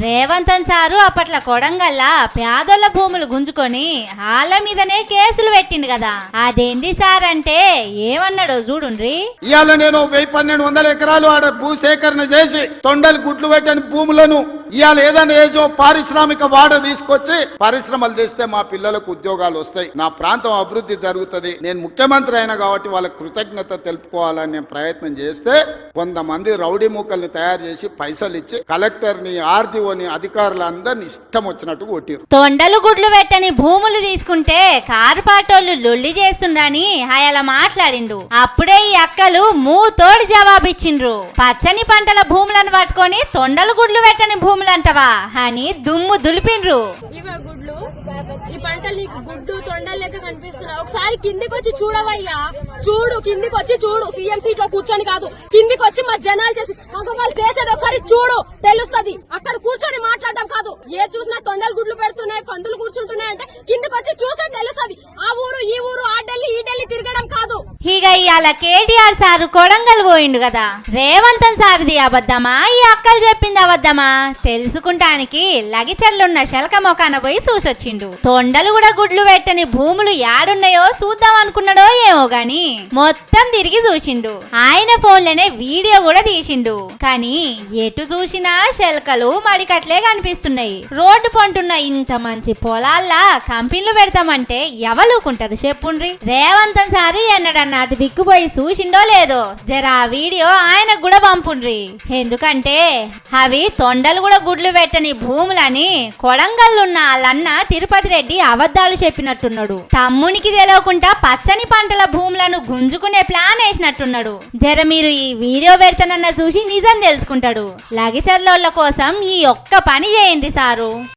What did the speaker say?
రేవంతన్ sir అప్పట్ల కొడంగల్లా పేదోళ్ళ భూములు గుంజుకొని వాళ్ళ మీదనే కేసులు పెట్టిండు కదా. అదేంది సార్ అంటే ఏమన్నాడో చూడుండ్రి. ఇవాళ నేను 1100 ఎకరాలు ఆడ భూసేకరణ చేసి తొండలు గుడ్లు పెట్టని భూములను ఇవాళ ఏదైనా ఏజో పారిశ్రామిక వాడ తీసుకొచ్చి పరిశ్రమలు తెస్తే మా పిల్లలకు ఉద్యోగాలు వస్తాయి, నా ప్రాంతం అభివృద్ధి జరుగుతుంది. నేను ముఖ్యమంత్రి అయినా కాబట్టి వాళ్ళకి కృతజ్ఞత తెలుపుకోవాలని నేను ప్రయత్నం చేస్తే కొంతమంది రౌడీ మూకల్ని తయారు చేసి పైసలు ఇచ్చి కలెక్టర్ని ఆర్డీఓని అధికారులందరినీ ఇష్టం వచ్చినట్టు కొట్టిరు. తొండలు గుడ్లు పెట్టని భూములు తీసుకుంటే కార్పాటోళ్ళు లొల్లి చేస్తుండని ఆయన మాట్లాడిండు. అప్పుడే ఈ అక్కలు మూతోడి జవాబిచ్చిండ్రు. పచ్చని పంటల భూములను పట్టుకొని తొండలు గుడ్లు పెట్టని భూములంటవా అని దుమ్ము దులిపిండ్రు. ఇవే గుడ్లు, ఈ పంటలు నీకు గుడ్డు తొండలు లెక్క కనిపిస్తున్నాయి. ఒకసారి కిందికి వచ్చి చూడవయ్యా, చూడు కిందికి వచ్చి చూడు. సీఎం సీట్ లో కూర్చొని కాదు, కిందికి వచ్చి మా జనాలు చేసి వాళ్ళు చేసేది ఒకసారి చూడు, తెలుస్తుంది. అక్కడ కూర్చొని మాట్లాడడం కాదు. ఏ చూసినా తొండలు గుడ్లు పెడుతున్నాయి, పందులు కూర్చుంటున్నాయి అంటే కిందికి వచ్చి చూస్తే తెలుస్తుంది. ఆ ఊరు ఈ ఊరు ఆ ఢిల్లీ ఈ ఢిల్లీ తిరగడం కాదు. ఇక ఇవాళ కేటీఆర్ సారు కొడంగల్ పోయిండు కదా. రేవంతన్ సార్ది అబద్ధమా, ఈ అక్కలు చెప్పింది అబద్ధమా తెలుసుకుంటానికి లగిచర్లున్న శలక మొకాన పోయి చూసొచ్చిండు. తొండలు కూడా గుడ్లు పెట్టని భూములు యాడున్నాయో చూద్దాం అనుకున్నాడో ఏమో గాని మొత్తం తిరిగి చూసిండు. ఆయన ఫోన్లోనే వీడియో కూడా తీసిండు. కానీ ఎటు చూసినా శలకలు మడికట్లే కనిపిస్తున్నాయి. రోడ్డు పంటున్న ఇంత మంచి పొలాల్లా కంపెనీలు పెడతామంటే ఎవలుకుంటారు చెప్పుండ్రి. రేవంతన్ సారు ఎన్నడన్నా అటు దిక్కుపోయి చూసిండో లేదో జరా వీడియో ఆయనకు కూడా పంపుండ్రి. ఎందుకంటే అవి తొండలు కూడా గుడ్లు పెట్టని భూములని కొడంగల్లున్న వాళ్ళన్న తిరుపతి రెడ్డి అబద్ధాలు చెప్పినట్టున్నాడు. తమ్మునికి తెలియకుండా పచ్చని పంటల భూములను గుంజుకునే ప్లాన్ వేసినట్టున్నాడు. జర మీరు ఈ వీడియో పెడతానన్న చూసి నిజం తెలుసుకుంటాడు. లగిచర్లోళ్ళ కోసం ఈ ఒక్క పని చేయండి సారు.